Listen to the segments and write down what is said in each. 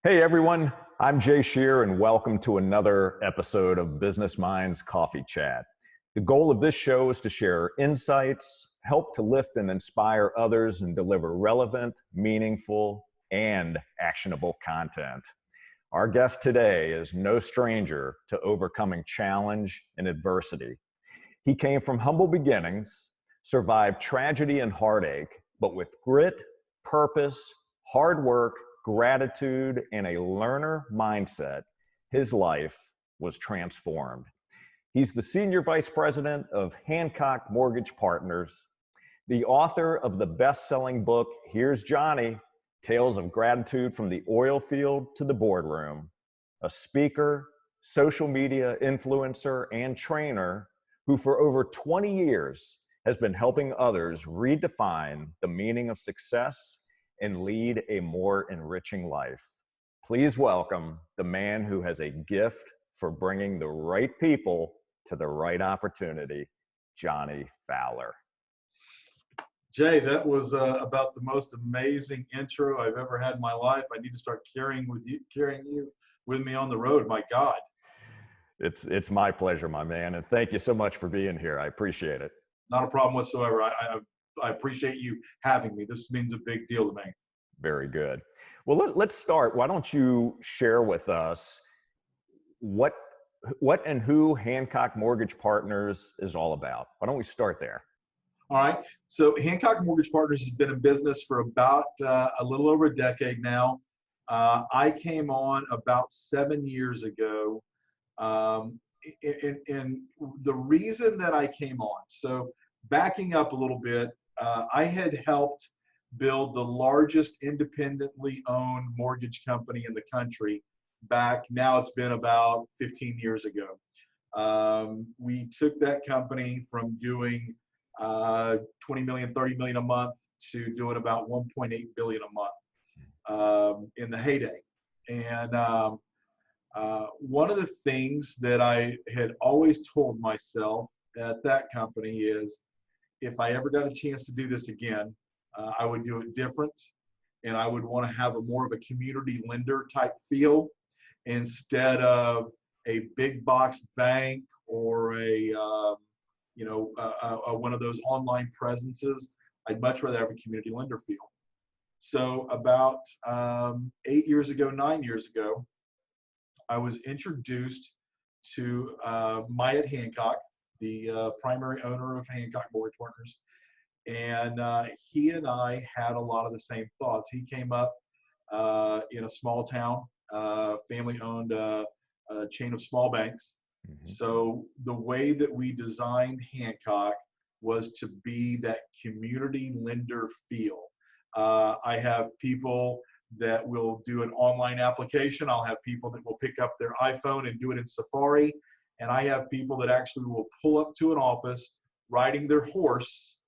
Hey everyone, I'm Jay Shear and welcome to another episode of Business Minds Coffee Chat. The goal of this show is to share insights, help to lift and inspire others, and deliver relevant, meaningful, and actionable content. Our guest today is no stranger to overcoming challenge and adversity. He came from humble beginnings, survived tragedy and heartache, but with grit, purpose, hard work, gratitude, and a learner mindset, his life was transformed. He's the Senior Vice President of Hancock Mortgage Partners, the author of the best-selling book, Here's Jonny, Tales of Gratitude from the Oil Field to the Boardroom, a speaker, social media influencer, and trainer who for over 20 years has been helping others redefine the meaning of success and lead a more enriching life. Please welcome the man who has a gift for bringing the right people to the right opportunity, Jonny Fowler. Jay, that was about the most amazing intro I've ever had in my life. I need to start carrying you with me on the road. My God. It's my pleasure, my man, and thank you so much for being here. I appreciate it. Not a problem whatsoever. I appreciate you having me. This means a big deal to me. Very good. Well, let's start. Why don't you share with us what and who Hancock Mortgage Partners is all about? Why don't we start there? All right. So Hancock Mortgage Partners has been in business for about a little over a decade now. I came on about 7 years ago. And the reason that I came on, so backing up a little bit, I had helped build the largest independently owned mortgage company in the country now it's been about 15 years ago. We took that company from doing 20 million, 30 million a month to doing about 1.8 billion a month in the heyday. And one of the things that I had always told myself at that company is if I ever got a chance to do this again, I would do it different, and I would want to have more of a community lender type feel instead of a big box bank or one of those online presences. I'd much rather have a community lender feel. So about 9 years ago, I was introduced to Myatt Hancock, the primary owner of Hancock Mortgage Partners. And he and I had a lot of the same thoughts. He came up in a small town, family-owned chain of small banks. Mm-hmm. So the way that we designed Hancock was to be that community lender feel. I have people that will do an online application. I'll have people that will pick up their iPhone and do it in Safari. And I have people that actually will pull up to an office riding their horse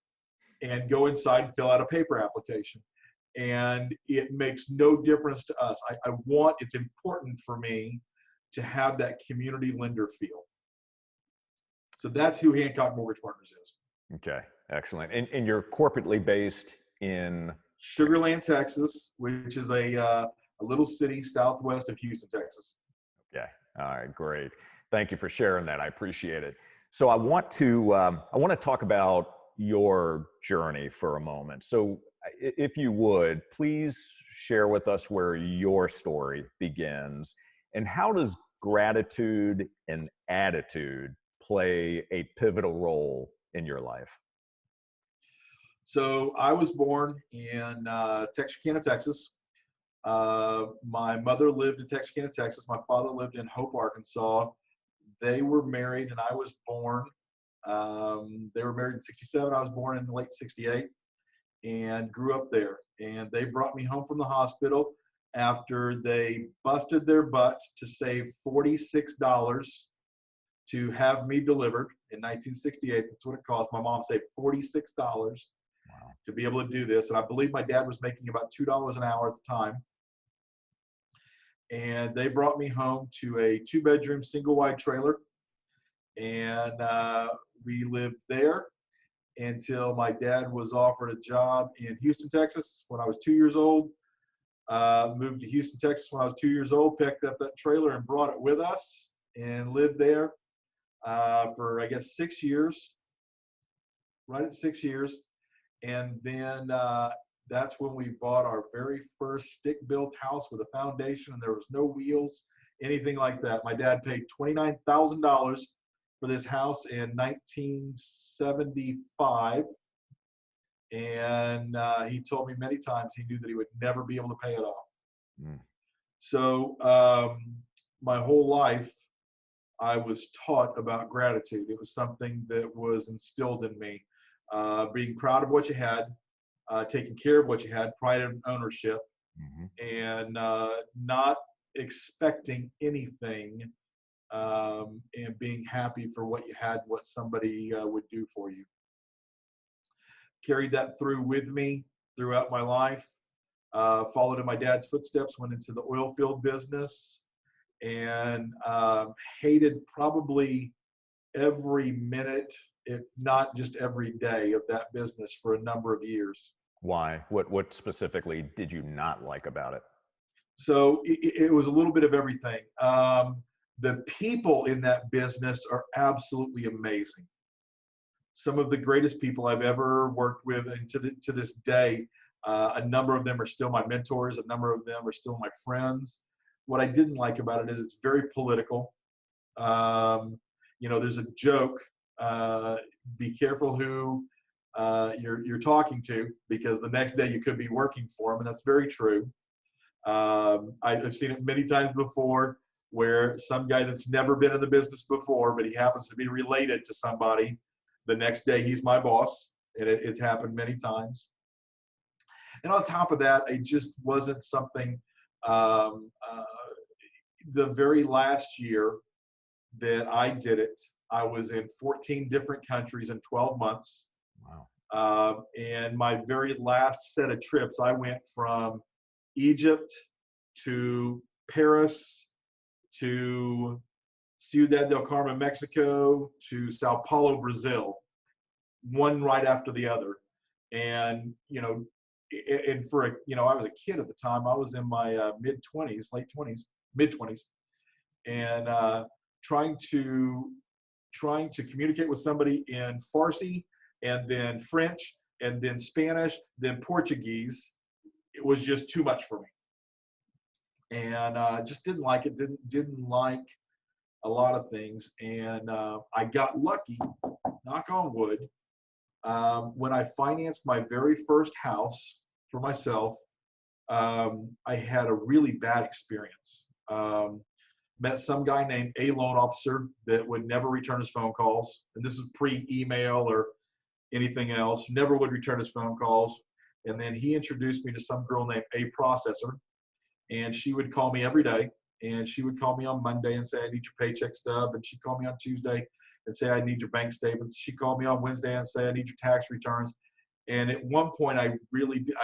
and go inside and fill out a paper application. And it makes no difference to us. It's important for me to have that community lender feel. So that's who Hancock Mortgage Partners is. Okay, excellent. And you're corporately based in? Sugar Land, Texas, which is a little city southwest of Houston, Texas. Okay, all right, great. Thank you for sharing that. I appreciate it. So I want to talk about your journey for a moment. So if you would, please share with us where your story begins and how does gratitude and attitude play a pivotal role in your life? So I was born in Texarkana, Texas. My mother lived in Texarkana, Texas. My father lived in Hope, Arkansas. They were married and I was born. They were married in 67. I was born in late 68 and grew up there. And they brought me home from the hospital after they busted their butt to save $46 to have me delivered in 1968. That's what it cost. My mom saved $46 to be able to do this. And I believe my dad was making about $2 an hour at the time. And they brought me home to a 2-bedroom single wide trailer. And we lived there until my dad was offered a job in Houston, Texas when I was 2 years old. Moved to Houston, Texas when I was 2 years old, picked up that trailer and brought it with us and lived there for, I guess, 6 years, right at 6 years. And then that's when we bought our very first stick-built house with a foundation, and there was no wheels, anything like that. My dad paid $29,000 for this house in 1975. And he told me many times he knew that he would never be able to pay it off. Mm. So my whole life, I was taught about gratitude. It was something that was instilled in me. Being proud of what you had, taking care of what you had, pride and ownership, and not expecting anything, and being happy for what you had, what somebody would do for you. Carried that through with me throughout my life. Followed in my dad's footsteps, went into the oil field business, and hated probably every minute, if not just every day, of that business for a number of years. Why? What specifically did you not like about it? So it was a little bit of everything. The people in that business are absolutely amazing. Some of the greatest people I've ever worked with, and to this day, a number of them are still my mentors. A number of them are still my friends. What I didn't like about it is it's very political. There's a joke, be careful who you're talking to, because the next day you could be working for them, and that's very true. I've seen it many times before, where some guy that's never been in the business before, but he happens to be related to somebody, the next day he's my boss, and it's happened many times. And on top of that, it just wasn't something. The very last year that I did it, I was in 14 different countries in 12 months. Wow. And my very last set of trips, I went from Egypt to Paris to Ciudad del Carmen, Mexico, to Sao Paulo, Brazil, one right after the other. And, and I was a kid at the time. I was in my mid-20s, mid-20s, and trying to communicate with somebody in Farsi, and then French, and then Spanish, then Portuguese. It was just too much for me. And just didn't like it, didn't like a lot of things. And I got lucky, knock on wood, when I financed my very first house for myself. I had a really bad experience. Met some guy named A loan officer that would never return his phone calls. And this is pre-email or anything else, never would return his phone calls. And then he introduced me to some girl named A processor. And she would call me every day. And she would call me on Monday and say, I need your paycheck stub. And she'd call me on Tuesday and say, I need your bank statements. She'd call me on Wednesday and say, I need your tax returns. And at one point, I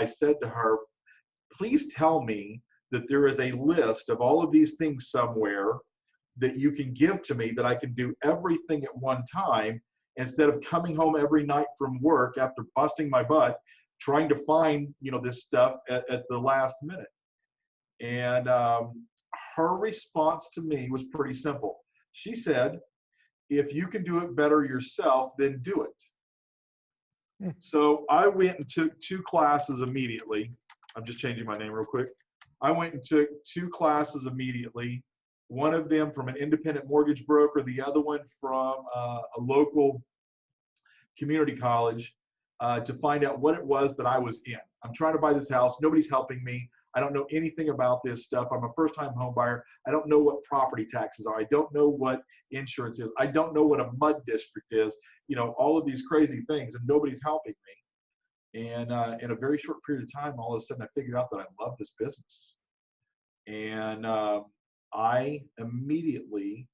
said to her, please tell me that there is a list of all of these things somewhere that you can give to me, that I can do everything at one time, instead of coming home every night from work after busting my butt trying to find this stuff at the last minute. And her response to me was pretty simple. She said, if you can do it better yourself, then do it. So I went and took 2 classes immediately. I'm just changing my name real quick. I went and took 2 classes immediately. One of them from an independent mortgage broker, the other one from a local community college, to find out what it was that I was in. I'm trying to buy this house. Nobody's helping me. I don't know anything about this stuff. I'm a first-time home buyer. I don't know what property taxes are. I don't know what insurance is. I don't know what a mud district is. All of these crazy things, and nobody's helping me. And in a very short period of time, all of a sudden I figured out that I love this business. And I immediately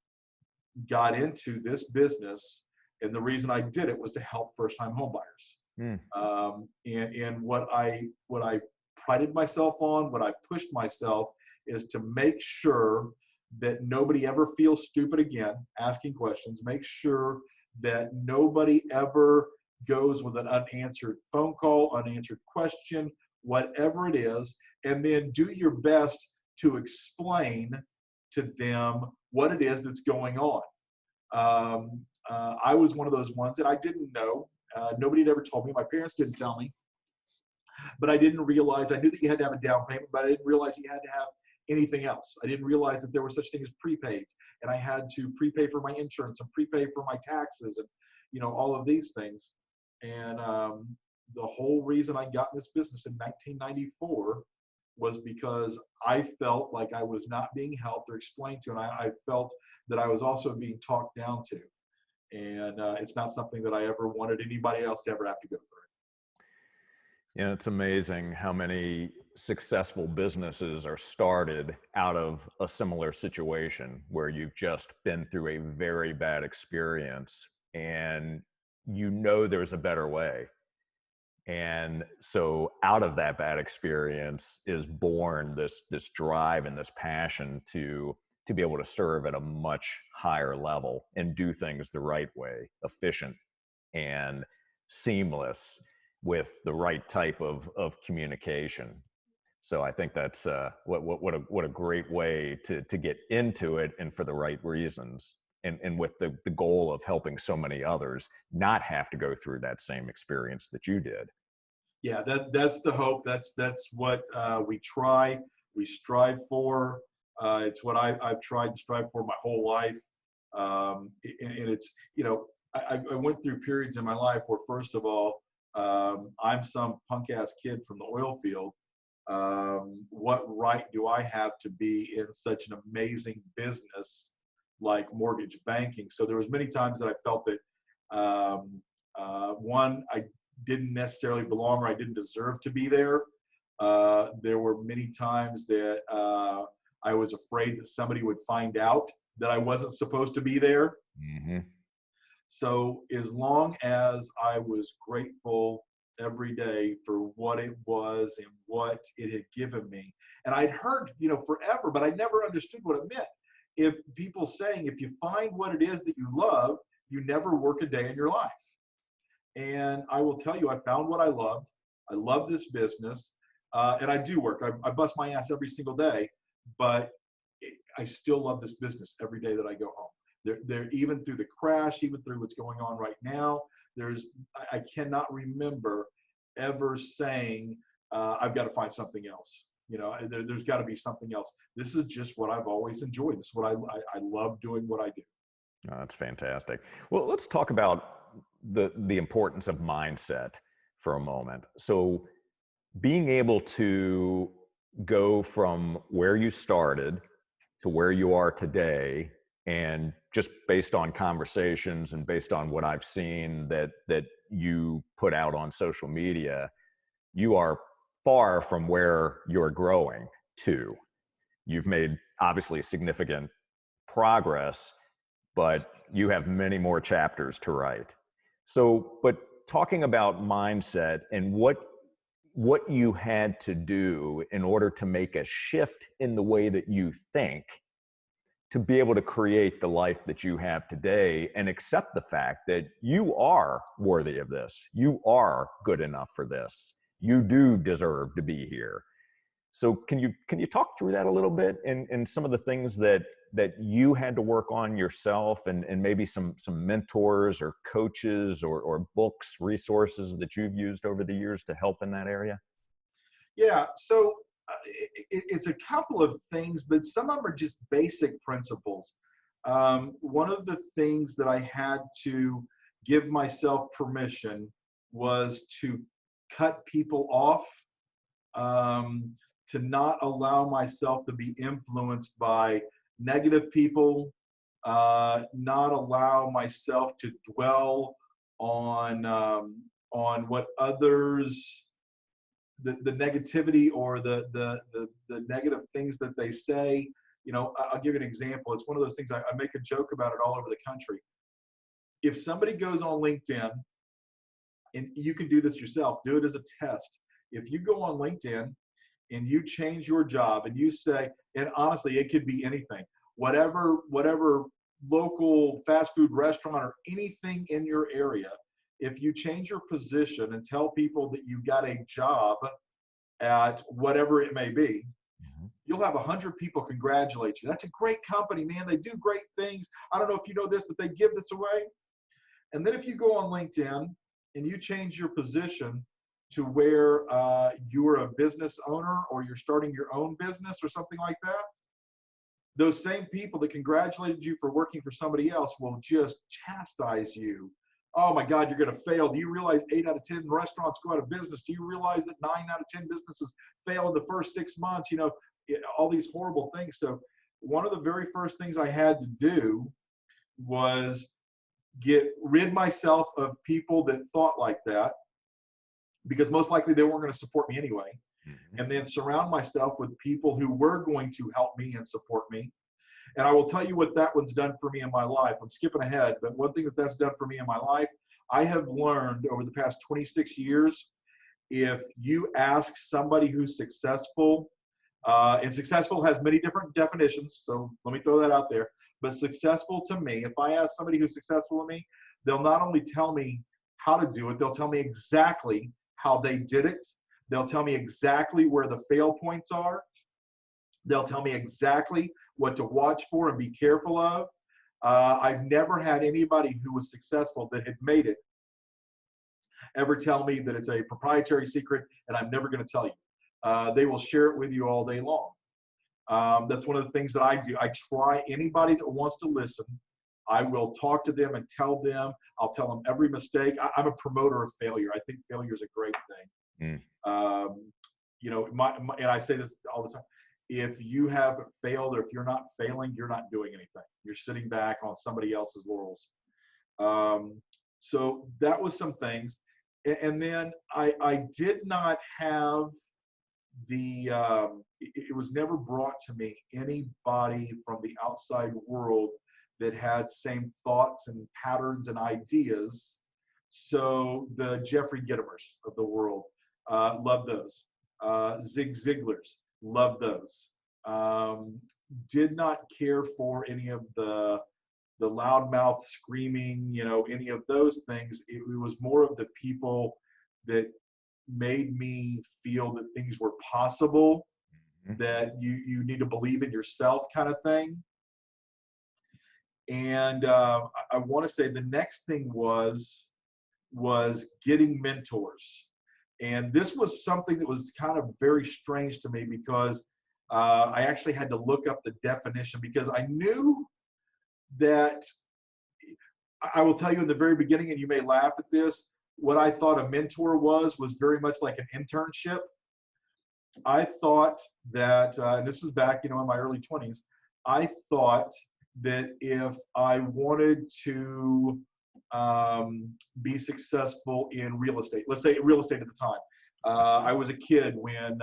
got into this business. And the reason I did it was to help first-time home buyers. And what I prided myself on, what I pushed myself, is to make sure that nobody ever feels stupid again asking questions. Make sure that nobody ever goes with an unanswered phone call, unanswered question, whatever it is, and then do your best to explain to them what it is that's going on. I was one of those ones that I didn't know. Nobody had ever told me. My parents didn't tell me, but I didn't realize. I knew that you had to have a down payment, but I didn't realize you had to have anything else. I didn't realize that there were such things as prepaids, and I had to prepay for my insurance and prepay for my taxes, and all of these things. And the whole reason I got in this business in 1994 was because I felt like I was not being helped or explained to, and I felt that I was also being talked down to. And it's not something that I ever wanted anybody else to ever have to go through. It's amazing how many successful businesses are started out of a similar situation where you've just been through a very bad experience and there's a better way. And so out of that bad experience is born this drive and this passion to be able to serve at a much higher level and do things the right way, efficient and seamless, with the right type of communication. So I think that's what a great way to get into it, and for the right reasons, and with the goal of helping so many others not have to go through that same experience that you did. Yeah, that's the hope. That's what we strive for. It's what I've tried to strive for my whole life. And it's, I went through periods in my life where, first of all, I'm some punk ass kid from the oil field. What right do I have to be in such an amazing business like mortgage banking? So there was many times that I felt that, one, I didn't necessarily belong, or I didn't deserve to be there. There were many times that I was afraid that somebody would find out that I wasn't supposed to be there. Mm-hmm. So as long as I was grateful every day for what it was and what it had given me, and I'd heard, forever, but I never understood what it meant. If people saying, if you find what it is that you love, you never work a day in your life. And I will tell you, I found what I loved. I love this business, and I do work. I bust my ass every single day, but I still love this business every day that I go home. There, even through the crash, even through what's going on right now, I cannot remember ever saying, I've got to find something else. There's got to be something else. This is just what I've always enjoyed. This is what I love doing what I do. Oh, that's fantastic. Well, let's talk about the importance of mindset for a moment. So being able to go from where you started to where you are today, and just based on conversations and based on what I've seen that you put out on social media, you are far from where you're growing to. You've made obviously significant progress, but you have many more chapters to write. So, but talking about mindset and what you had to do in order to make a shift in the way that you think to be able to create the life that you have today, and accept the fact that you are worthy of this. You are good enough for this. You do deserve to be here. So can you talk through that a little bit, and some of the things that you had to work on yourself, and maybe some mentors or coaches or books, resources that you've used over the years to help in that area? Yeah, so it's a couple of things, but some of them are just basic principles. One of the things that I had to give myself permission was to cut people off, to not allow myself to be influenced by negative people, not allow myself to dwell on what others, the negativity or the negative things that they say. I'll give you an example. It's one of those things, I make a joke about it all over the country. If somebody goes on LinkedIn, and you can do this yourself, do it as a test. If you go on LinkedIn and you change your job and you say, and honestly, it could be anything, whatever local fast food restaurant or anything in your area, if you change your position and tell people that you got a job at whatever it may be, Mm-hmm. you'll have 100 people congratulate you. That's a great company, man. They do great things. I don't know if you know this, but they give this away. And then if you go on LinkedIn and you change your position to where you're a business owner or you're starting your own business or something like that, those same people that congratulated you for working for somebody else will just chastise you. Oh my God, you're going to fail. Do you realize 8 out of 10 restaurants go out of business? Do you realize that 9 out of 10 businesses fail in the first 6 months? You know, all these horrible things. So one of the very first things I had to do was rid myself of people that thought like that, because most likely they weren't going to support me anyway. Mm-hmm. And then surround myself with people who were going to help me and support me. And I will tell you what that one's done for me in my life. I'm skipping ahead, but one thing that's done for me in my life, I have learned over the past 26 years, if you ask somebody who's successful, and successful has many different definitions, so let me throw that out there. But successful to me, if I ask somebody who's successful to me, they'll not only tell me how to do it, they'll tell me exactly how they did it. They'll tell me exactly where the fail points are. They'll tell me exactly what to watch for and be careful of. I've never had anybody who was successful that had made it ever tell me that it's a proprietary secret and I'm never going to tell you. They will share it with you all day long. That's one of the things that I do. I try anybody that wants to listen. I will talk to them and tell them. I'll tell them every mistake. I'm a promoter of failure. I think failure is a great thing. You know, and I say this all the time. If you haven't failed, or if you're not failing, you're not doing anything. You're sitting back on somebody else's laurels. So that was some things. And then I did not have it was never brought to me anybody from the outside world that had same thoughts and patterns and ideas. So the Jeffrey Gittimers of the world, love those. Zig Ziglars, love those. Did not care for any of the loudmouth screaming, you know, any of those things. It was more of the people that made me feel that things were possible, that you need to believe in yourself, kind of thing. And I want to say the next thing was getting mentors. And this was something that was kind of very strange to me, because I actually had to look up the definition, because I knew that, I will tell you in the very beginning, and you may laugh at this, what I thought a mentor was very much like an internship. I thought that, and this is back, you know, in my early 20s, I thought that if I wanted to be successful in real estate, let's say real estate at the time, I was a kid when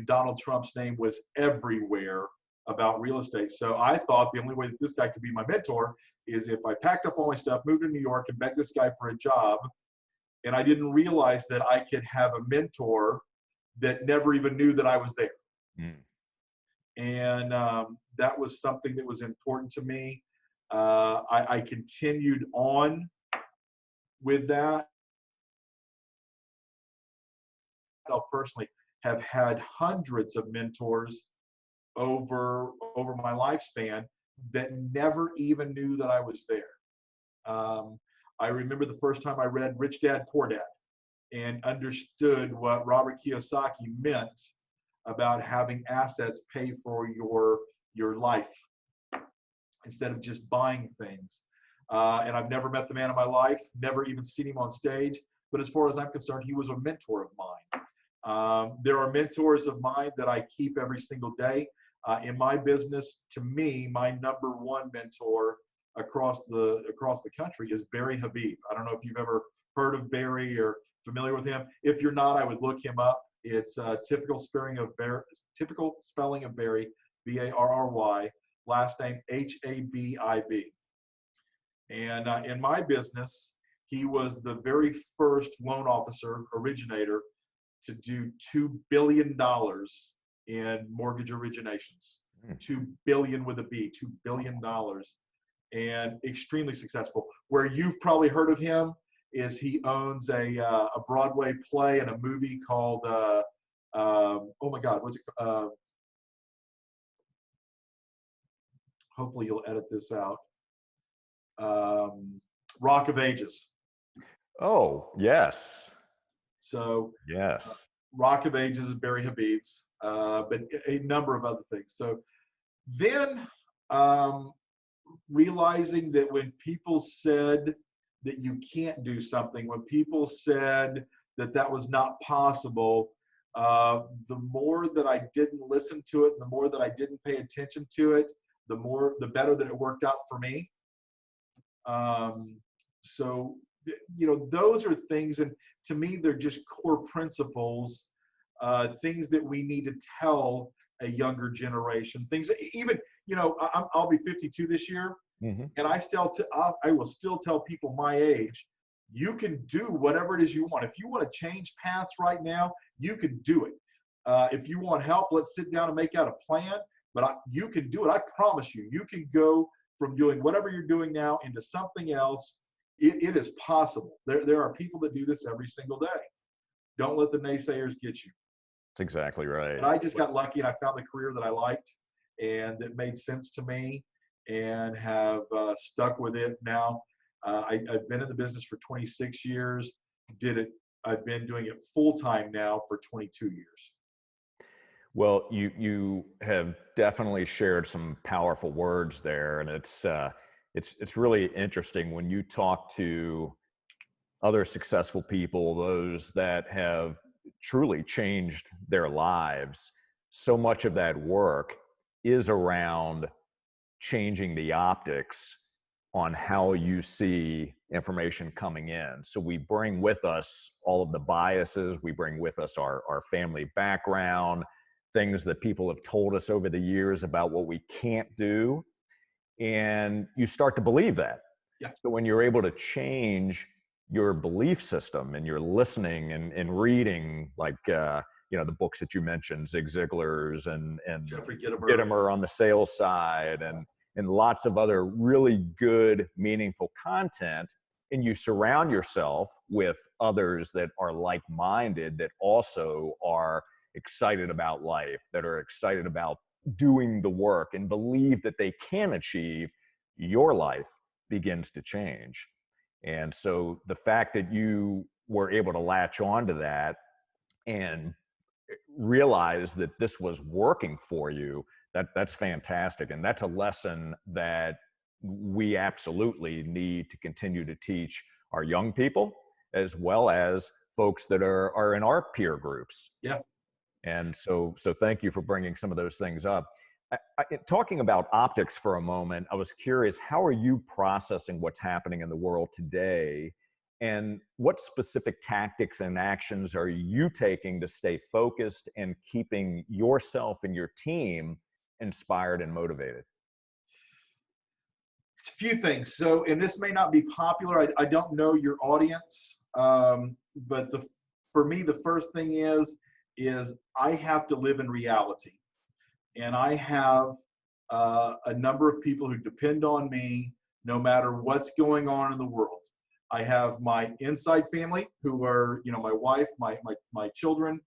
Donald Trump's name was everywhere about real estate. So I thought the only way that this guy could be my mentor is if I packed up all my stuff, moved to New York, and begged this guy for a job. And I didn't realize that I could have a mentor that never even knew that I was there. And that was something that was important to me. I continued on with that. I personally have had hundreds of mentors over my lifespan that never even knew that I was there. I remember the first time I read Rich Dad, Poor Dad and understood what Robert Kiyosaki meant about having assets pay for your life instead of just buying things. And I've never met the man in my life, never even seen him on stage. But as far as I'm concerned, he was a mentor of mine. There are mentors of mine that I keep every single day. In my business, to me, my number one mentor across the country is Barry Habib. I don't know if you've ever heard of Barry or familiar with him. If you're not, I would look him up. It's typical spelling of Barry, B-A-R-R-Y, last name H-A-B-I-B. And in my business, he was the very first loan officer originator to do $2 billion in mortgage originations. 2 billion with a B, $2 billion, and extremely successful. Where you've probably heard of him is he owns a Broadway play and a movie called oh my God, what's it? Hopefully you'll edit this out. Rock of Ages. Oh, yes. So Yes. Rock of Ages is Barry Habib's, but a number of other things. So then realizing that when people said that you can't do something, when people said that that was not possible, the more that I didn't listen to it, the more that I didn't pay attention to it, the better that it worked out for me. So, those are things, and to me, they're just core principles, things that we need to tell a younger generation. Things that even, I'll be 52 this year, and I will still tell people my age, you can do whatever it is you want. If you want to change paths right now, you can do it. If you want help, let's sit down and make out a plan. But you can do it. I promise you, you can go from doing whatever you're doing now into something else. It is possible. There are people that do this every single day. Don't let the naysayers get you. That's exactly right. And I just got lucky, and I found the career that I liked and that made sense to me, and have stuck with it now. I've been in the business for 26 years. I've been doing it full time now for 22 years. Well, you have definitely shared some powerful words there, and it's really interesting when you talk to other successful people, those that have truly changed their lives. So much of that work is around changing the optics on how you see information coming in. So we bring with us all of the biases, we bring with us our family background, things that people have told us over the years about what we can't do. And you start to believe that. Yeah. So when you're able to change your belief system and you're listening and reading, like, the books that you mentioned, Zig Ziglar's and Jeffrey Gitomer on the sales side, and lots of other really good, meaningful content, and you surround yourself with others that are like-minded, that also are excited about life, that are excited about doing the work and believe that they can achieve, your life begins to change. And so the fact that you were able to latch onto that and realize that this was working for you, that's fantastic. And that's a lesson that we absolutely need to continue to teach our young people, as well as folks that are in our peer groups. Yeah. And so thank you for bringing some of those things up. Talking about optics for a moment, I was curious, how are you processing what's happening in the world today? And what specific tactics and actions are you taking to stay focused and keeping yourself and your team inspired and motivated? It's a few things. So, and this may not be popular. I don't know your audience, but for me, the first thing is I have to live in reality. And I have a number of people who depend on me no matter what's going on in the world. I have my inside family who are, my wife, my children,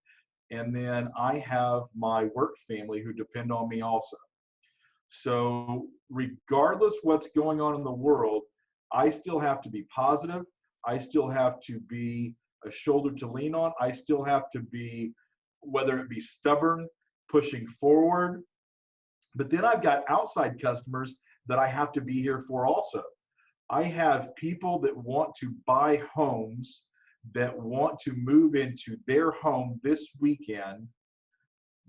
and then I have my work family who depend on me also. So regardless what's going on in the world, I still have to be positive. I still have to be a shoulder to lean on. I still have to be, whether it be stubborn, pushing forward. But then I've got outside customers that I have to be here for also. I have people that want to buy homes, that want to move into their home this weekend,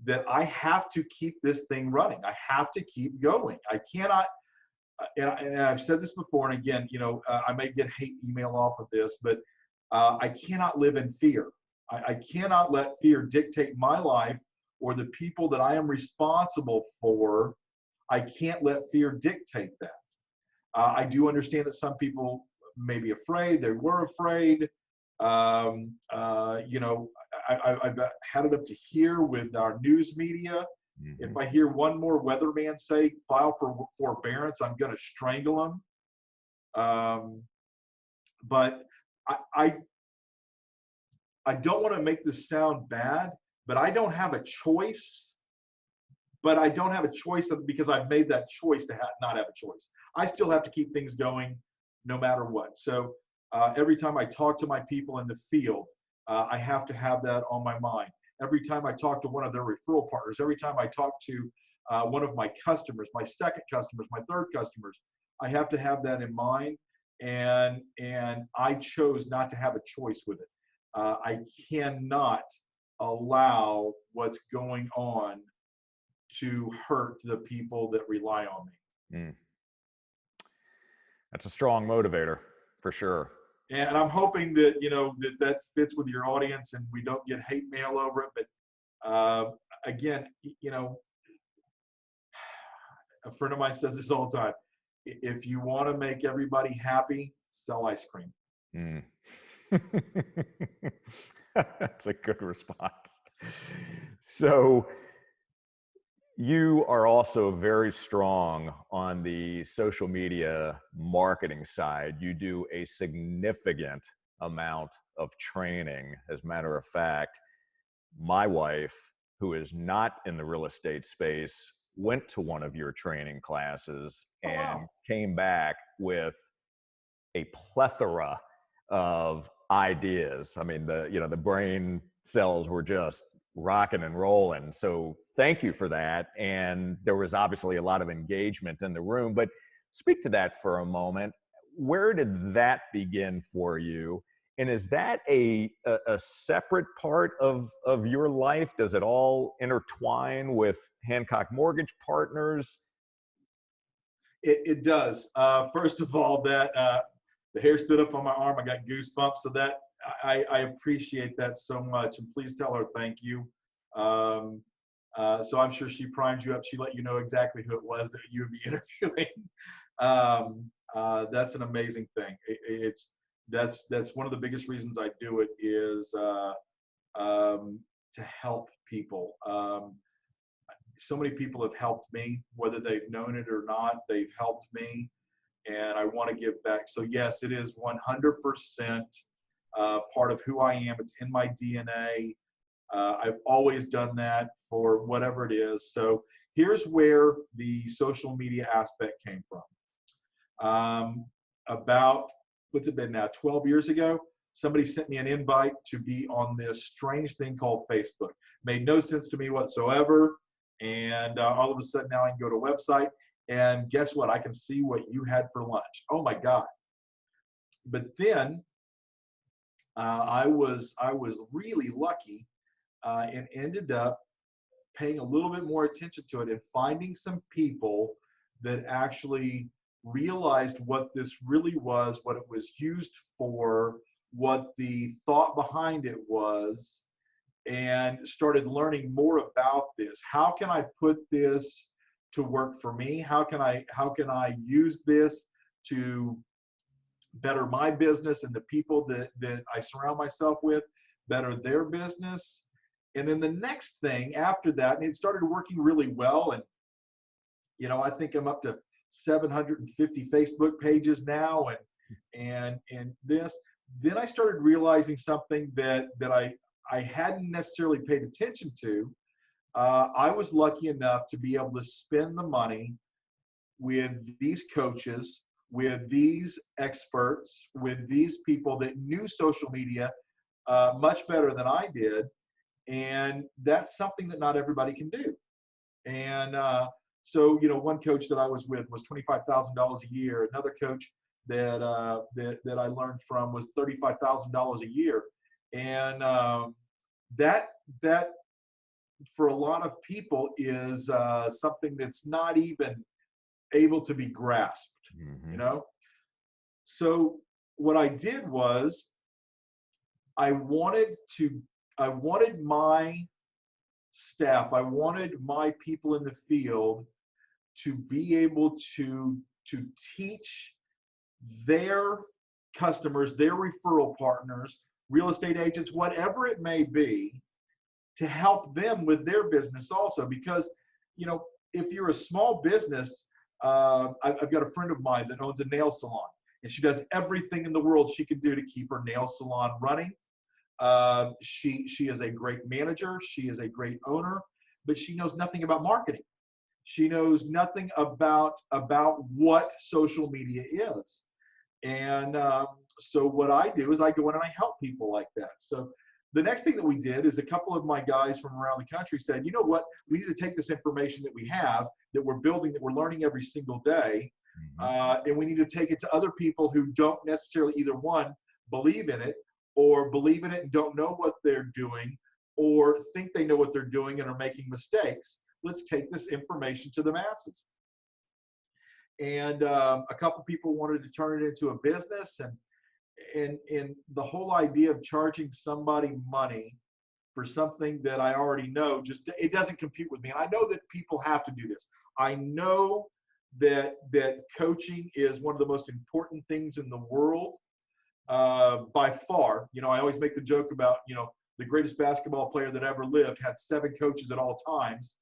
that I have to keep this thing running. I have to keep going. I cannot, and I've said this before, and again, I may get hate email off of this, but I cannot live in fear. I cannot let fear dictate my life or the people that I am responsible for. I can't let fear dictate that. I do understand that some people may be afraid. They were afraid. I've had it up to here with our news media. Mm-hmm. If I hear one more weatherman say, file for forbearance, I'm going to strangle him. But I don't want to make this sound bad, but I don't have a choice. But I don't have a choice because I've made that choice to not have a choice. I still have to keep things going no matter what. So every time I talk to my people in the field, I have to have that on my mind. Every time I talk to one of their referral partners, every time I talk to one of my customers, my second customers, my third customers, I have to have that in mind. And I chose not to have a choice with it. I cannot allow what's going on to hurt the people that rely on me. Mm. That's a strong motivator for sure. And I'm hoping that, that fits with your audience and we don't get hate mail over it. But again, a friend of mine says this all the time. If you want to make everybody happy, sell ice cream. Mm. That's a good response. So you are also very strong on the social media marketing side. You do a significant amount of training. As a matter of fact, my wife, who is not in the real estate space, went to one of your training classes and came back with a plethora of ideas. I mean, the brain cells were just rocking and rolling. So thank you for that. And there was obviously a lot of engagement in the room, but speak to that for a moment. Where did that begin for you? And is that a separate part of your life? Does it all intertwine with Hancock Mortgage Partners? It does. First of all, that the hair stood up on my arm. I got goosebumps. So that I appreciate that so much. And please tell her thank you. So I'm sure she primed you up. She let you know exactly who it was that you would be interviewing. That's an amazing thing. That's one of the biggest reasons I do it is to help people. So many people have helped me, whether they've known it or not. They've helped me, and I want to give back. So yes, it is 100% part of who I am. It's in my DNA. I've always done that for whatever it is. So here's where the social media aspect came from. About, what's it been now, 12 years ago, somebody sent me an invite to be on this strange thing called Facebook. Made no sense to me whatsoever. And all of a sudden now I can go to a website and guess what? I can see what you had for lunch. Oh my God. But then I was really lucky and ended up paying a little bit more attention to it and finding some people that actually realized what this really was, what it was used for, what the thought behind it was, and started learning more about this. How can I put this to work for me? How can I use this to better my business and the people that I surround myself with, better their business? And then the next thing after that, and it started working really well. And, I think I'm up to 750 Facebook pages now and this. Then I started realizing something that I hadn't necessarily paid attention to. I was lucky enough to be able to spend the money with these coaches, with these experts, with these people that knew social media much better than I did. And that's something that not everybody can do. And so, one coach that I was with was $25,000 a year. Another coach that I learned from was $35,000 a year. And that for a lot of people is something that's not even able to be grasped. Mm-hmm. So what I did was I wanted my staff, I wanted my people in the field to be able to teach their customers, their referral partners, real estate agents, whatever it may be, to help them with their business also. Because, if you're a small business, I've got a friend of mine that owns a nail salon, and she does everything in the world she can do to keep her nail salon running. She is a great manager. She is a great owner, but she knows nothing about marketing. She knows nothing about what social media is. And so what I do is I go in and I help people like that. So the next thing that we did is a couple of my guys from around the country said, you know what, we need to take this information that we have, that we're building, that we're learning every single day, and we need to take it to other people who don't necessarily either one, believe in it, or believe in it and don't know what they're doing, or think they know what they're doing and are making mistakes. Let's take this information to the masses. And a couple people wanted to turn it into a business, and the whole idea of charging somebody money for something that I already know, just it doesn't compute with me. And I know that people have to do this. I know that coaching is one of the most important things in the world, by far. You know, I always make the joke about, you know, the greatest basketball player that ever lived had 7 coaches at all times.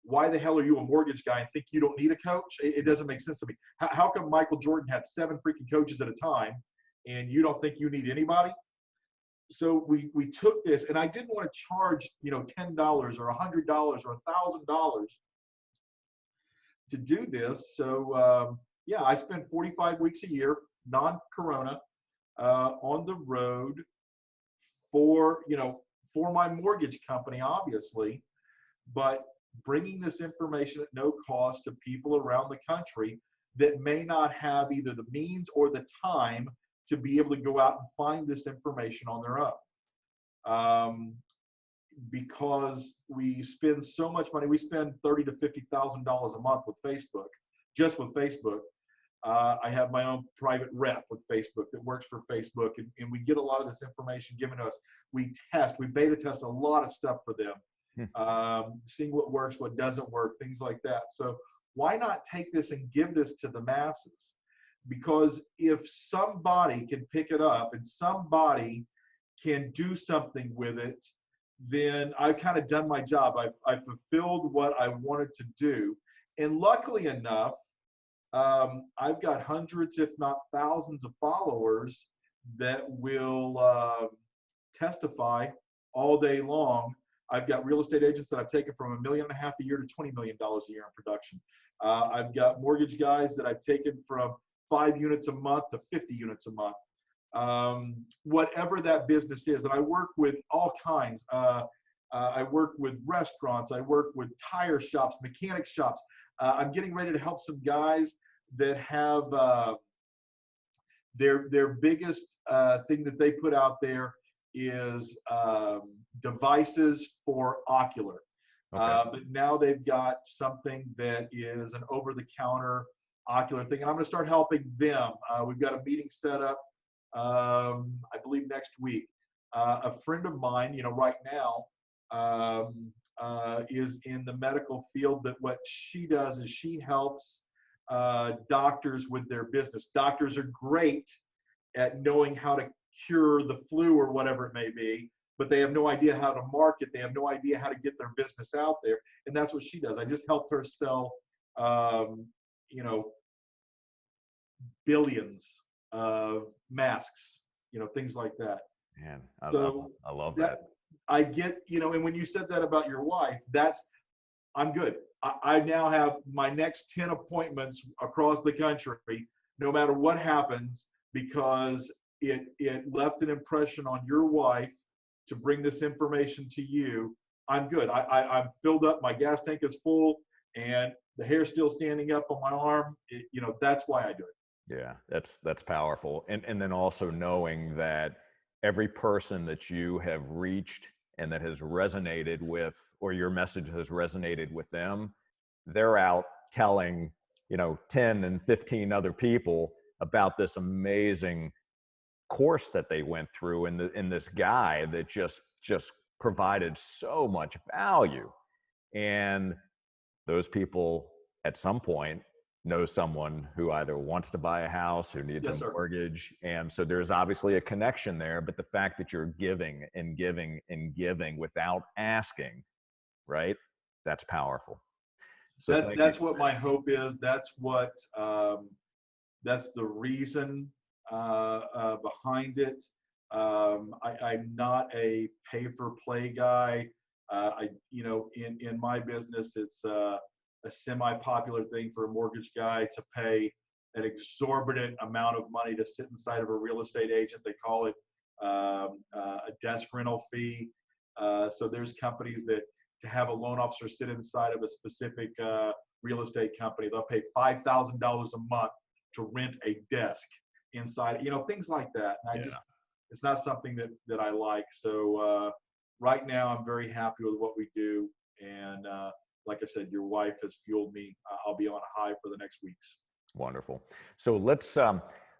Why the hell are you a mortgage guy and think you don't need a coach? It doesn't make sense to me. How come Michael Jordan had 7 freaking coaches at a time and you don't think you need anybody? So we took this, and I didn't want to charge, you know, $10 or $100 or $1,000 to do this. So yeah, I spend 45 weeks a year, non-corona, on the road for, you know, for my mortgage company, obviously, but bringing this information at no cost to people around the country that may not have either the means or the time to be able to go out and find this information on their own. Because we spend so much money, we spend $30,000 to $50,000 a month with Facebook, just with Facebook. I have my own private rep with Facebook that works for Facebook, and we get a lot of this information given to us. We beta test a lot of stuff for them. Seeing what works, what doesn't work, things like that. So why not take this and give this to the masses? Because if somebody can pick it up and somebody can do something with it, then I've kind of done my job. I've fulfilled what I wanted to do. And luckily enough, I've got hundreds, if not thousands, of followers that will testify all day long. I've got real estate agents that I've taken from $1.5 million a year to $20 million a year in production. I've got mortgage guys that I've taken from 5 units a month to 50 units a month. Whatever that business is, and I work with all kinds. I work with restaurants. I work with tire shops, mechanic shops. I'm getting ready to help some guys that have their biggest thing that they put out there is devices for ocular. Okay. But now they've got something that is an over-the-counter ocular thing, and I'm going to start helping them. We've got a meeting set up, I believe next week. A friend of mine, you know, right now is in the medical field, but what she does is she helps doctors with their business. Doctors are great at knowing how to cure the flu or whatever it may be, but they have no idea how to market. They have no idea how to get their business out there. And that's what she does. I just helped her sell, you know, billions of masks, you know, things like that. Man, I love that. I get, you know, and when you said that about your wife, I'm good. I now have my next 10 appointments across the country, no matter what happens, because it left an impression on your wife to bring this information to you. I'm good. I'm filled up. My gas tank is full, and the hair's still standing up on my arm. You know, that's why I do it. Yeah, that's powerful. And then also knowing that every person that you have reached and that has resonated with, or your message has resonated with them, they're out telling, you know, 10 and 15 other people about this amazing course that they went through, and this guy that just provided so much value. And those people at some point know someone who either wants to buy a house, who needs a mortgage. And so there's obviously a connection there, but the fact that you're giving and giving and giving without asking, right? That's powerful. So that's what my hope is. That's what, that's the reason behind it. I'm not a pay-for-play guy. In my business, it's a semi-popular thing for a mortgage guy to pay an exorbitant amount of money to sit inside of a real estate agent. They call it a desk rental fee. So there's companies that to have a loan officer sit inside of a specific real estate company, they'll pay $5,000 a month to rent a desk inside, things like that. And it's not something that I like. So right now I'm very happy with what we do. And like I said, your wife has fueled me. I'll be on a high for the next weeks. Wonderful. So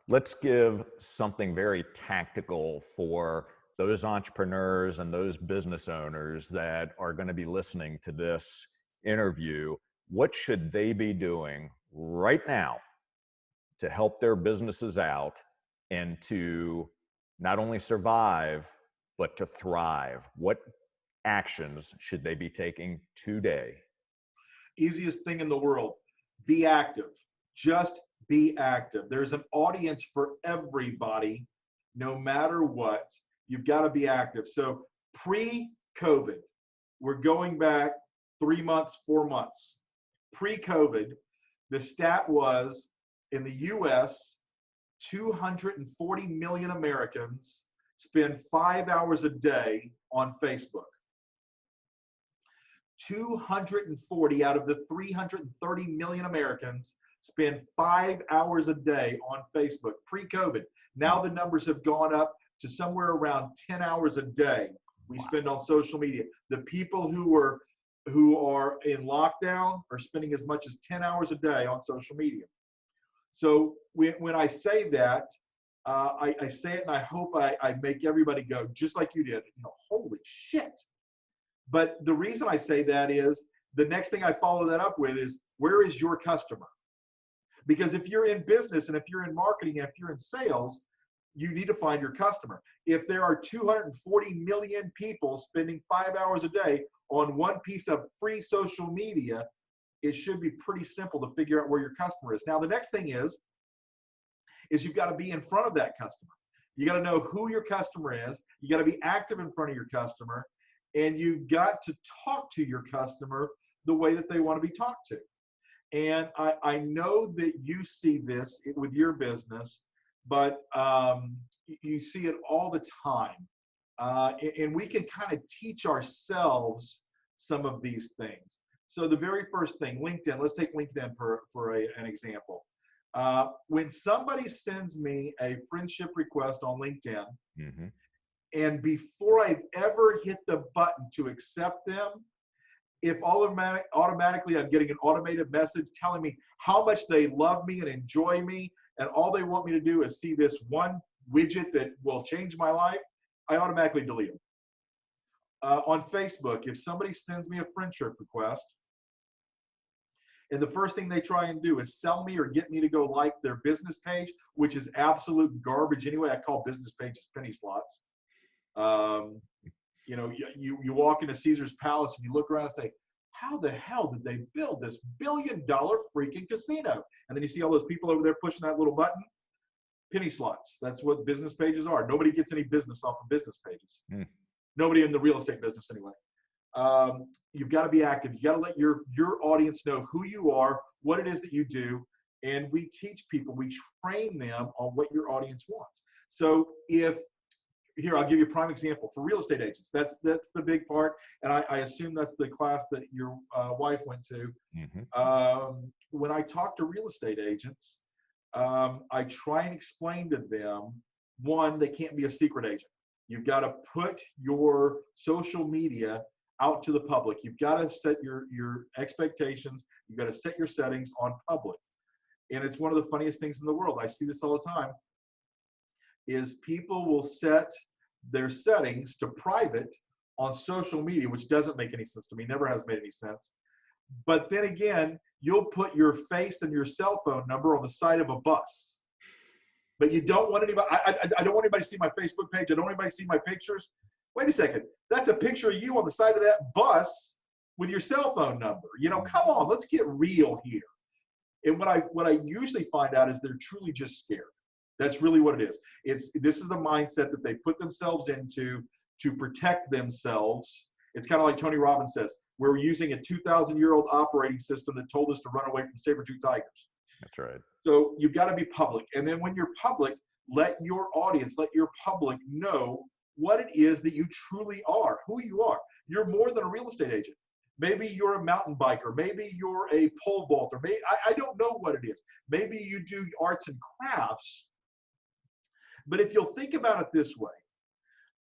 let's give something very tactical for those entrepreneurs and those business owners that are going to be listening to this interview. What should they be doing right now to help their businesses out and to not only survive, but to thrive? What actions should they be taking today? Easiest thing in the world, be active. Just be active. There's an audience for everybody, no matter what. You've got to be active. So pre-COVID, we're going back 3 months, 4 months. Pre-COVID, the stat was in the US, 240 million Americans spend 5 hours a day on Facebook. 240 out of the 330 million Americans spend 5 hours a day on Facebook pre-COVID. Now the numbers have gone up to somewhere around 10 hours a day we spend on social media. The people who are in lockdown are spending as much as 10 hours a day on social media. So when I say that, I say it and I hope I make everybody go, just like you did, holy shit. But the reason I say that is the next thing I follow that up with is, where is your customer? Because if you're in business and if you're in marketing and if you're in sales, you need to find your customer. If there are 240 million people spending 5 hours a day on one piece of free social media, it should be pretty simple to figure out where your customer is. Now, the next thing is you've got to be in front of that customer. You got to know who your customer is. You got to be active in front of your customer. And you've got to talk to your customer the way that they want to be talked to. And I know that you see this with your business, but you see it all the time. And we can kind of teach ourselves some of these things. So the very first thing, LinkedIn, let's take LinkedIn for an example. When somebody sends me a friendship request on LinkedIn, Mm-hmm. and before I've ever hit the button to accept them, if automatically I'm getting an automated message telling me how much they love me and enjoy me, and all they want me to do is see this one widget that will change my life, I automatically delete them. On Facebook, if somebody sends me a friendship request, and the first thing they try and do is sell me or get me to go like their business page, which is absolute garbage anyway. I call business pages penny slots. You walk into Caesar's Palace and you look around and say, how the hell did they build this billion-dollar freaking casino? And then you see all those people over there pushing that little button. Penny slots. That's what business pages are. Nobody gets any business off of business pages. Nobody in the real estate business anyway. You've got to be active. You got to let your audience know who you are, what it is that you do, and we teach people, we train them on what your audience wants. So here, I'll give you a prime example for real estate agents. That's the big part, and I assume that's the class that your wife went to. Mm-hmm. When I talk to real estate agents, I try and explain to them, one, they can't be a secret agent. You've got to put your social media out to the public. You've got to set your expectations. You've got to set your settings on public. And it's one of the funniest things in the world. I see this all the time, is people will set their settings to private on social media, which doesn't make any sense to me, never has made any sense. But then again, you'll put your face and your cell phone number on the side of a bus. But you don't want anybody, I don't want anybody to see my Facebook page. I don't want anybody to see my pictures. Wait a second. That's a picture of you on the side of that bus with your cell phone number. Come on, let's get real here. And what I usually find out is they're truly just scared. That's really what it is. This is the mindset that they put themselves into to protect themselves. It's kind of like Tony Robbins says, we're using a 2,000-year-old operating system that told us to run away from saber-tooth tigers. That's right. So you've got to be public. And then when you're public, let your audience, let your public know what it is that you truly are, who you are. You're more than a real estate agent. Maybe you're a mountain biker. Maybe you're a pole vaulter. Maybe, I don't know what it is. Maybe you do arts and crafts. But if you'll think about it this way,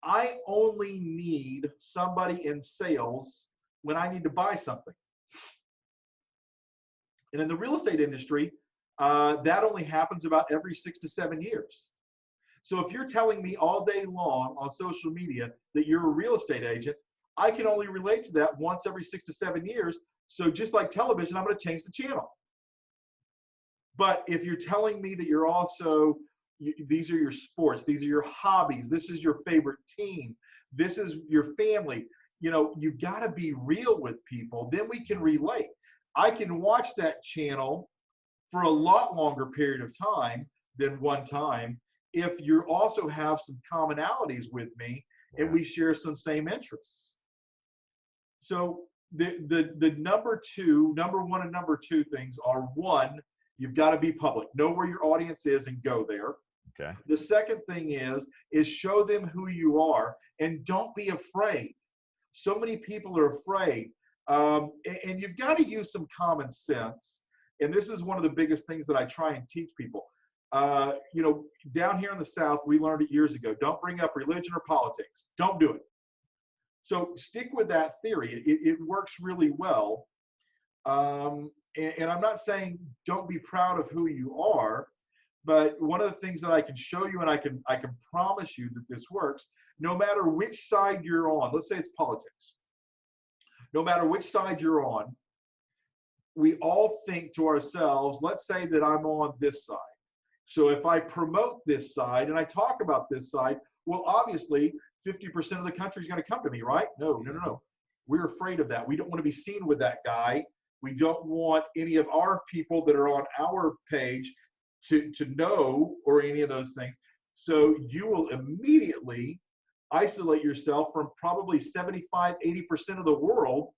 I only need somebody in sales when I need to buy something. And in the real estate industry, that only happens about every 6 to 7 years. So if you're telling me all day long on social media that you're a real estate agent, I can only relate to that once every 6 to 7 years. So just like television, I'm going to change the channel. But if you're telling me that you're also, these are your sports, these are your hobbies, this is your favorite team, this is your family, you know, you've got to be real with people. Then we can relate. I can watch that channel for a lot longer period of time than one time if you also have some commonalities with me and we share some same interests. So the number one and number two things are, one, you've got to be public. Know where your audience is and go there. Okay. The second thing is show them who you are and don't be afraid. So many people are afraid. And you've got to use some common sense. And this is one of the biggest things that I try and teach people. You know, down here in the South, we learned it years ago. Don't bring up religion or politics. Don't do it. So stick with that theory. It works really well. And I'm not saying don't be proud of who you are, but one of the things that I can show you and I can promise you that this works, no matter which side you're on, let's say it's politics. No matter which side you're on, we all think to ourselves, let's say that I'm on this side. So if I promote this side and I talk about this side, well, obviously 50% of the country is going to come to me, right? No. We're afraid of that. We don't want to be seen with that guy. We don't want any of our people that are on our page to know or any of those things. So you will immediately isolate yourself from probably 75, 80% of the world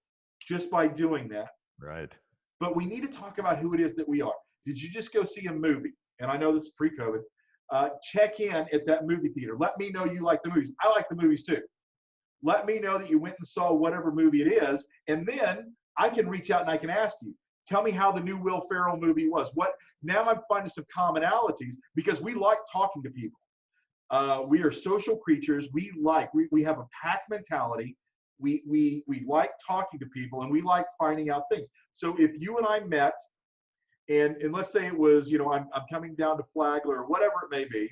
just by doing that. Right. But we need to talk about who it is that we are. Did you just go see a movie? And I know this is pre-COVID. Check in at that movie theater. Let me know you like the movies. I like the movies too. Let me know that you went and saw whatever movie it is. And then I can reach out and I can ask you, tell me how the new Will Ferrell movie was. Now I'm finding some commonalities because we like talking to people. We are social creatures. We have a pack mentality. We like talking to people and we like finding out things. So if you and I met, and let's say it was, you know, I'm coming down to Flagler or whatever it may be,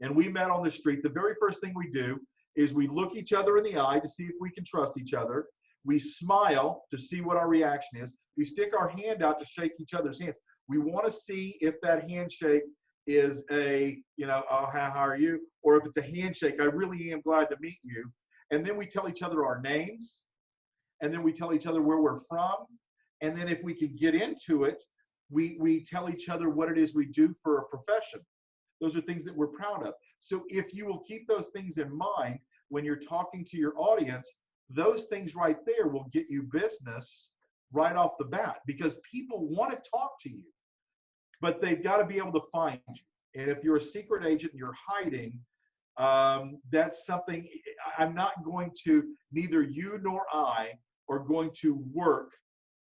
and we met on the street, the very first thing we do is we look each other in the eye to see if we can trust each other. We smile to see what our reaction is. We stick our hand out to shake each other's hands. We want to see if that handshake is a, you know, oh, how are you? Or if it's a handshake, I really am glad to meet you. And then we tell each other our names. And then we tell each other where we're from. And then if we can get into it, we tell each other what it is we do for a profession. Those are things that we're proud of. So if you will keep those things in mind when you're talking to your audience, those things right there will get you business right off the bat, because people want to talk to you, but they've got to be able to find you. And if you're a secret agent and you're hiding, that's something I'm not going to, neither you nor I are going to work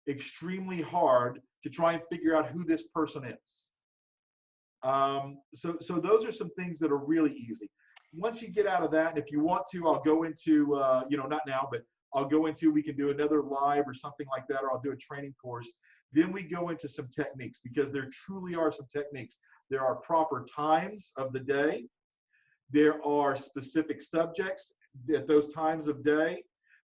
extremely hard to try and figure out who this person is. So those are some things that are really easy. Once you get out of that, and if you want to, I'll go into, you know, not now, but I'll go into, we can do another live or something like that, or I'll do a training course. Then we go into some techniques, because there truly are some techniques. There are proper times of the day. There are specific subjects at those times of day.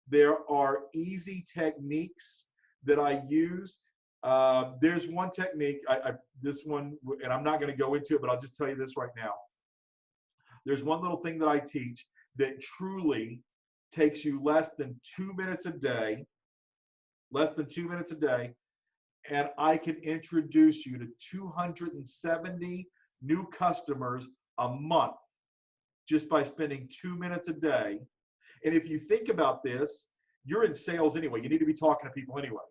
There are easy techniques that I use. There's one technique, this one, and I'm not going to go into it, but I'll just tell you this right now. There's one little thing that I teach that truly takes you less than 2 minutes a day, and I can introduce you to 270 new customers a month just by spending 2 minutes a day. And if you think about this, you're in sales anyway. You need to be talking to people anyway.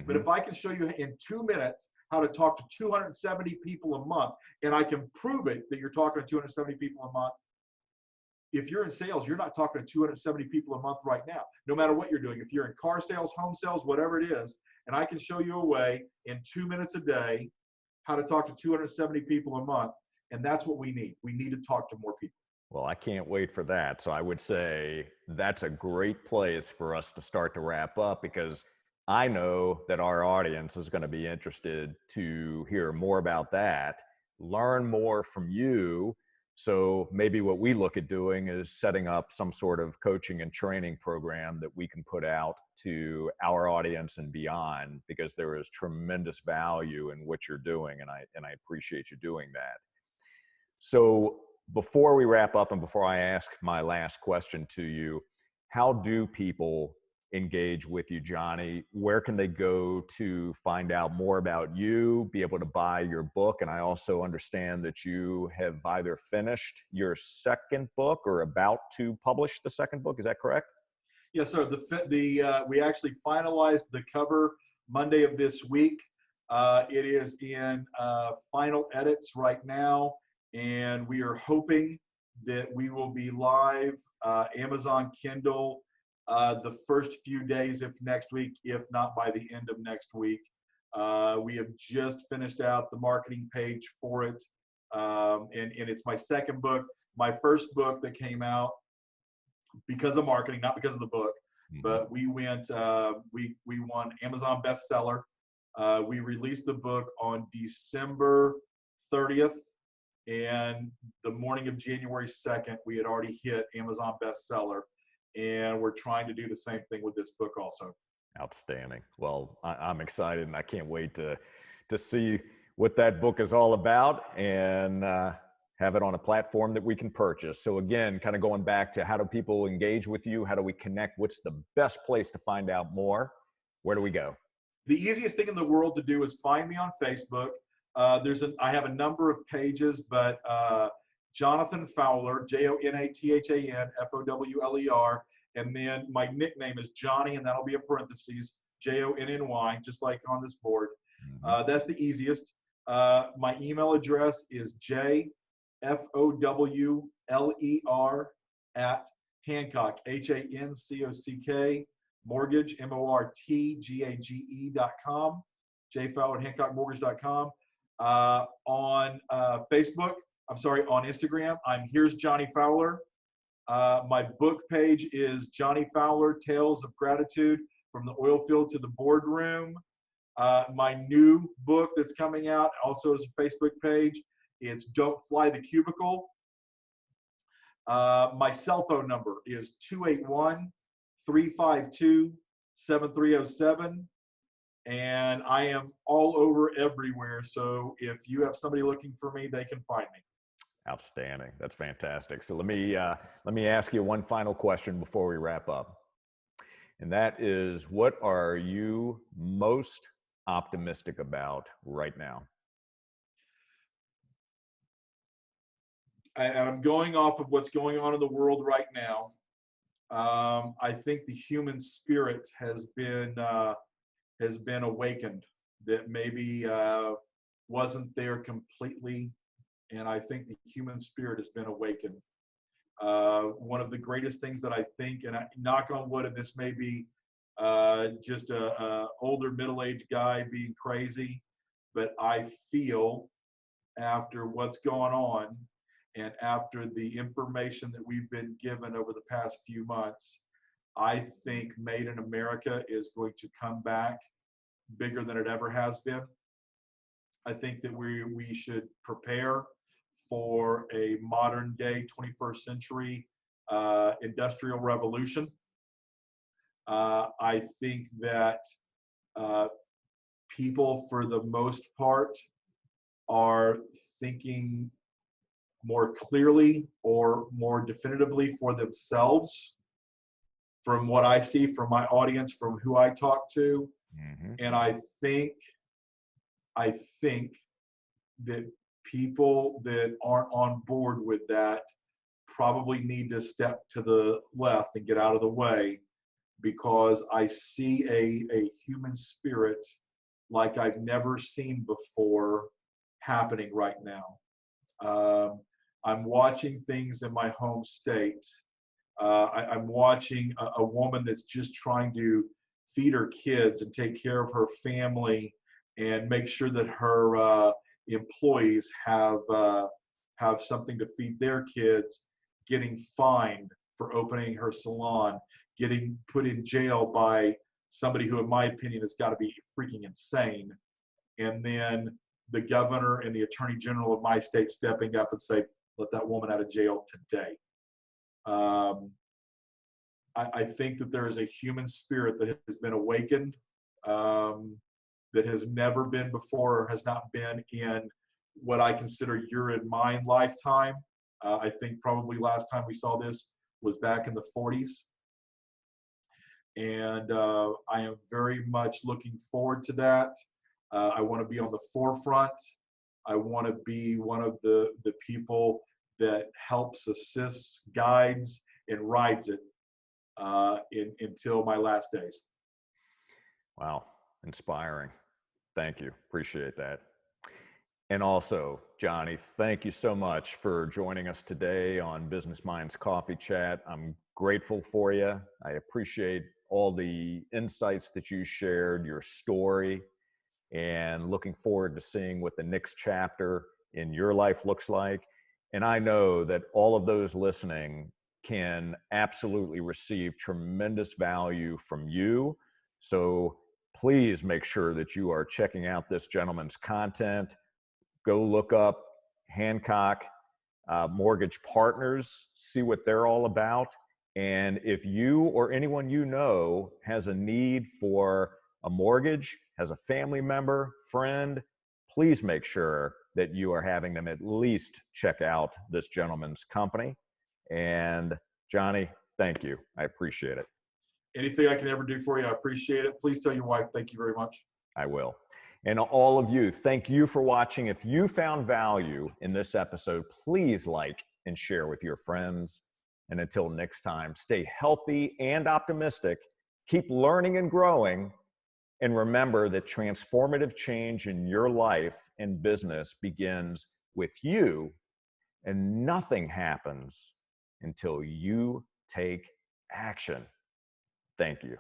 But if I can show you in 2 minutes how to talk to 270 people a month, and I can prove it that you're talking to 270 people a month, if you're in sales, you're not talking to 270 people a month right now, no matter what you're doing. If you're in car sales, home sales, whatever it is, and I can show you a way in 2 minutes a day how to talk to 270 people a month, and that's what we need. We need to talk to more people. Well, I can't wait for that. So I would say that's a great place for us to start to wrap up, because I know that our audience is going to be interested to hear more about that, learn more from you. So maybe what we look at doing is setting up some sort of coaching and training program that we can put out to our audience and beyond, because there is tremendous value in what you're doing. And I appreciate you doing that. So before we wrap up and before I ask my last question to you, how do people engage with you, Jonny? Where can they go to find out more about you, be able to buy your book? And I also understand that you have either finished your second book or about to publish the second book. Is that correct? Yes, sir. We actually finalized the cover Monday of this week. It is in final edits right now, and we are hoping that we will be live Amazon Kindle the first few days of next week, if not by the end of next week. We have just finished out the marketing page for it, and it's my second book. My first book that came out because of marketing, not because of the book, but we went, we won Amazon bestseller. We released the book on December 30th, and the morning of January 2nd, we had already hit Amazon bestseller. And we're trying to do the same thing with this book also. Outstanding. Well, I'm excited, and I can't wait to see what that book is all about and have it on a platform that we can purchase. So again, kind of going back to how do people engage with you? How do we connect? What's the best place to find out more? Where do we go? The easiest thing in the world to do is find me on Facebook. I have a number of pages, but Jonathan Fowler, Jonathan Fowler, and then my nickname is Jonny, and that'll be in parentheses, Jonny, just like on this board. That's the easiest. My email address is jfowler at Hancock, Hancock, mortgage, mortgage.com, jfowler@hancockmortgage.com. On Facebook, on Instagram, I'm Here's Jonny Fowler. My book page is Jonny Fowler, Tales of Gratitude from the Oil Field to the Boardroom. My new book that's coming out also is a Facebook page. It's Don't Fly the Cubicle. My cell phone number is 281-352-7307. And I am all over everywhere. So if you have somebody looking for me, they can find me. Outstanding. That's fantastic. So let me ask you one final question before we wrap up. And that is, what are you most optimistic about right now? I'm going off of what's going on in the world right now. I think the human spirit has been awakened, that maybe wasn't there completely. And I think the human spirit has been awakened. One of the greatest things that I think, and I knock on wood, and this may be just a older middle-aged guy being crazy, but I feel after what's going on and after the information that we've been given over the past few months, I think Made in America is going to come back bigger than it ever has been. I think that we should prepare for a modern day 21st century industrial revolution. I think that people, for the most part, are thinking more clearly or more definitively for themselves, from what I see from my audience, from who I talk to. And I think that people that aren't on board with that probably need to step to the left and get out of the way, because I see a human spirit like I've never seen before happening right now. I'm watching things in my home state. I'm watching a woman that's just trying to feed her kids and take care of her family and make sure that her employees have something to feed their kids, getting fined for opening her salon, getting put in jail by somebody who, in my opinion, has got to be freaking insane. And then the governor and the attorney general of my state stepping up and say, let that woman out of jail today. I think that there is a human spirit that has been awakened, that has never been before, or has not been in what I consider your and mine lifetime. I think probably last time we saw this was back in the 40s. And I am very much looking forward to that. I want to be on the forefront. I want to be one of the people that helps, assists, guides, and rides it until my last days. Wow, inspiring. Thank you. Appreciate that. And also, Jonny, thank you so much for joining us today on Business Minds Coffee Chat. I'm grateful for you. I appreciate all the insights that you shared, your story, and looking forward to seeing what the next chapter in your life looks like. And I know that all of those listening can absolutely receive tremendous value from you. So please make sure that you are checking out this gentleman's content. Go look up Hancock Mortgage Partners, see what they're all about. And if you or anyone you know has a need for a mortgage, has a family member, friend, please make sure that you are having them at least check out this gentleman's company. And Jonny, thank you. I appreciate it. Anything I can ever do for you, I appreciate it. Please tell your wife thank you very much. I will. And all of you, thank you for watching. If you found value in this episode, please like and share with your friends. And until next time, stay healthy and optimistic. Keep learning and growing. And remember that transformative change in your life and business begins with you, and nothing happens until you take action. Thank you.